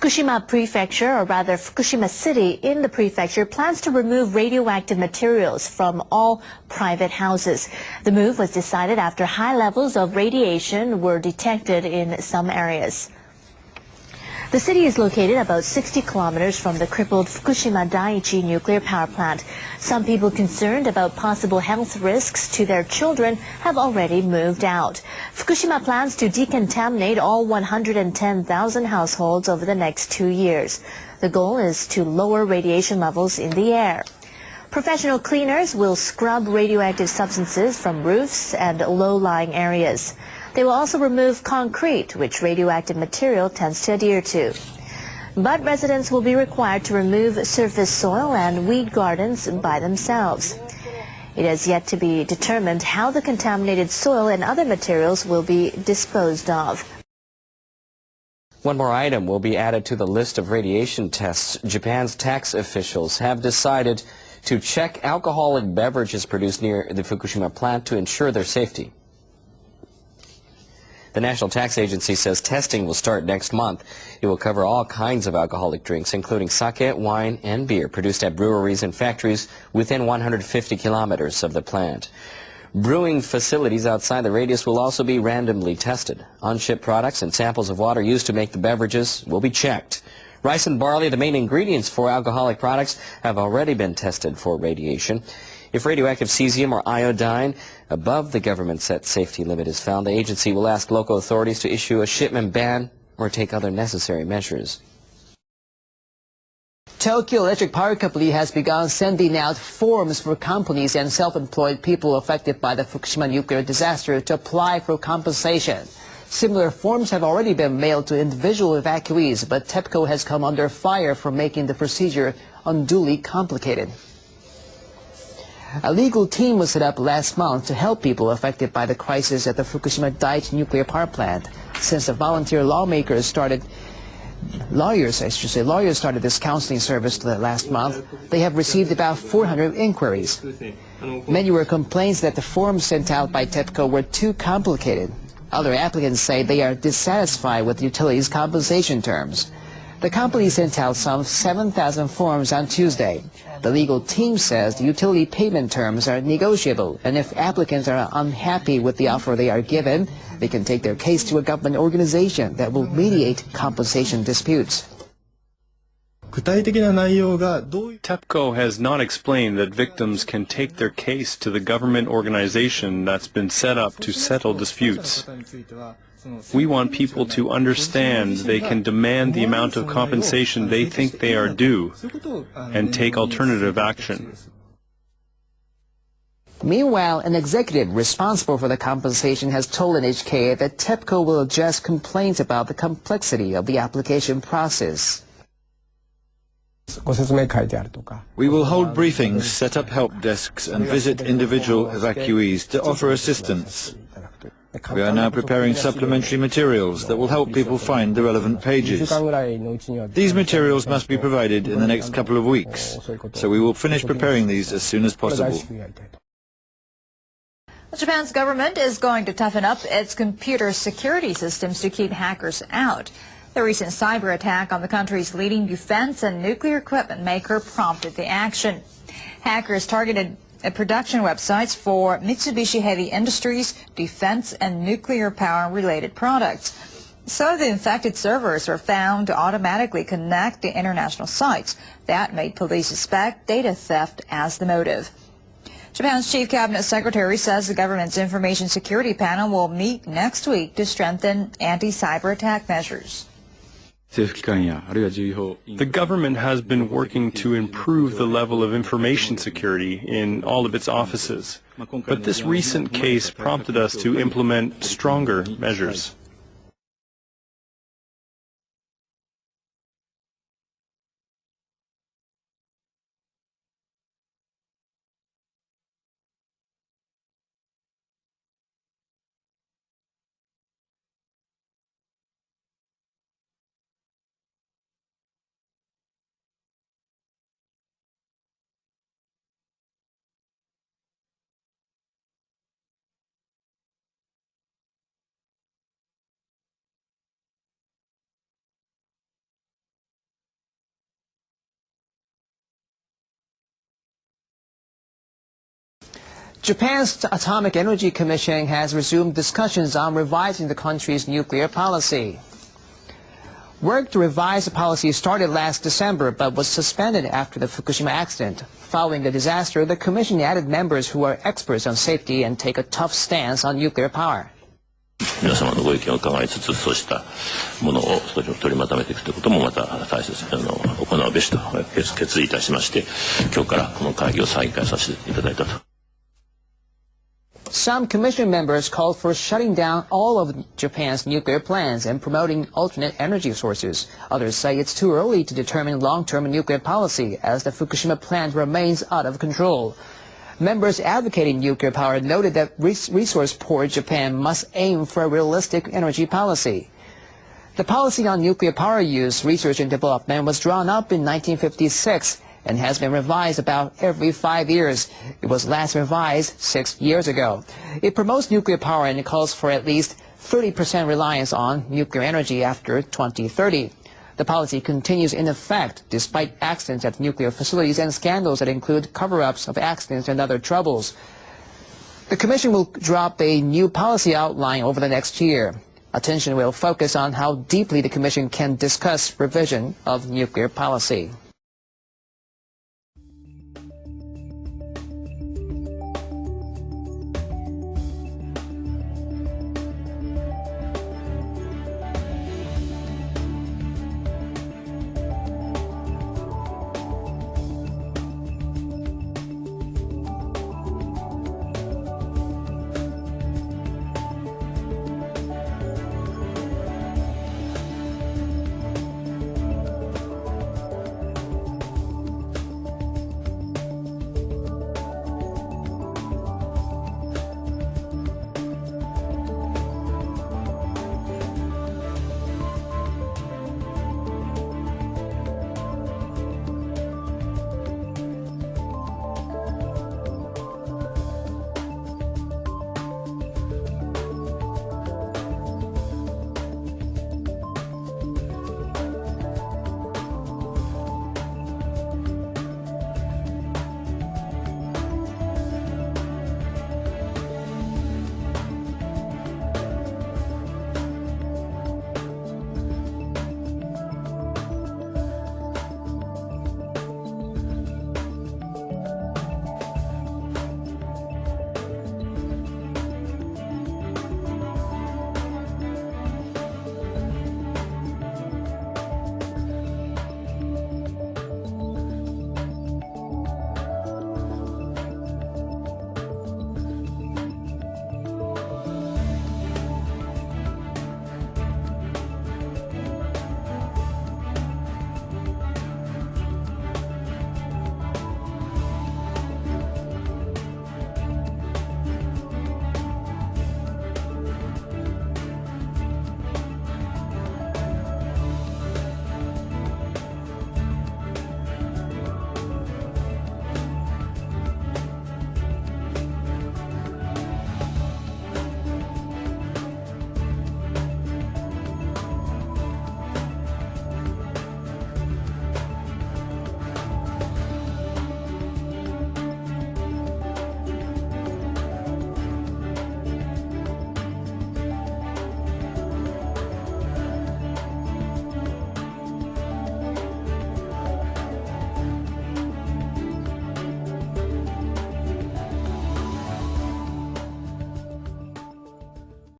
Fukushima Prefecture, or rather Fukushima City in the prefecture, plans to remove radioactive materials from all private houses. The move was decided after high levels of radiation were detected in some areas. The city is located about 60 kilometers from the crippled Fukushima Daiichi nuclear power plant. Some people concerned about possible health risks to their children have already moved out. Fukushima plans to decontaminate all 110,000 households over the next 2 years. The goal is to lower radiation levels in the air. Professional cleaners will scrub radioactive substances from roofs and low-lying areas. They will also remove concrete, which radioactive material tends to adhere to. But residents will be required to remove surface soil and weed gardens by themselves. It has yet to be determined how the contaminated soil and other materials will be disposed of. One more item will be added to the list of radiation tests. Japan's tax officials have decided to check alcoholic beverages produced near the Fukushima plant to ensure their safety. The National Tax Agency says testing will start next month. It will cover all kinds of alcoholic drinks, including sake, wine, and beer produced at breweries and factories within 150 kilometers of the plant. Brewing facilities outside the radius will also be randomly tested. On-ship products and samples of water used to make the beverages will be checked. Rice and barley, the main ingredients for alcoholic products, have already been tested for radiation. If radioactive cesium or iodine above the government-set safety limit is found, the agency will ask local authorities to issue a shipment ban or take other necessary measures. Tokyo Electric Power Company has begun sending out forms for companies and self-employed people affected by the Fukushima nuclear disaster to apply for compensation. Similar forms have already been mailed to individual evacuees, but TEPCO has come under fire for making the procedure unduly complicated. A legal team was set up last month to help people affected by the crisis at the Fukushima Daiichi nuclear power plant. Since the volunteer lawyers started this counseling service last month, they have received about 400 inquiries. Many were complaints that the forms sent out by TEPCO were too complicated. Other applicants say they are dissatisfied with the utilities' compensation terms. The company sent out some 7,000 forms on Tuesday. The legal team says the utility payment terms are negotiable, and if applicants are unhappy with the offer they are given, they can take their case to a government organization that will mediate compensation disputes. TEPCO has not explained that victims can take their case to the government organization that's been set up to settle disputes. We want people to understand they can demand the amount of compensation they think they are due and take alternative action. Meanwhile, an executive responsible for the compensation has told NHK that TEPCO will address complaints about the complexity of the application process. We will hold briefings, set up help desks, and visit individual evacuees to offer assistance. We are now preparing supplementary materials that will help people find the relevant pages. These materials must be provided in the next couple of weeks, so we will finish preparing these as soon as possible. Japan's government is going to toughen up its computer security systems to keep hackers out. The recent cyber attack on the country's leading defense and nuclear equipment maker prompted the action. Hackers targeted production websites for Mitsubishi Heavy Industries, defense and nuclear power-related products. So the infected servers are found to automatically connect to international sites. That made police suspect data theft as the motive. Japan's chief cabinet secretary says the government's information security panel will meet next week to strengthen anti-cyber attack measures. The government has been working to improve the level of information security in all of its offices, but this recent case prompted us to implement stronger measures. Japan's Atomic Energy Commission has resumed discussions on revising the country's nuclear policy. Work to revise the policy started last December but was suspended after the Fukushima accident. Following the disaster, the Commission added members who are experts on safety and take a tough stance on nuclear power. 皆様のご意見を伺いつつ、そうしたものを取りまとめていくということもまた大切に行うべしと決意いたしまして、今日からこの会議を再開させていただいたと。Some Commission members called for shutting down all of Japan's nuclear plants and promoting alternate energy sources. Others say it's too early to determine long-term nuclear policy as the Fukushima plant remains out of control. Members advocating nuclear power noted that resource-poor Japan must aim for a realistic energy policy. The policy on nuclear power use, research and development was drawn up in 1956 and has been revised about every 5 years. It was last revised 6 years ago. It promotes nuclear power and it calls for at least 30% reliance on nuclear energy after 2030. The policy continues in effect despite accidents at nuclear facilities and scandals that include cover-ups of accidents and other troubles. The Commission will drop a new policy outline over the next year. Attention will focus on how deeply the Commission can discuss revision of nuclear policy.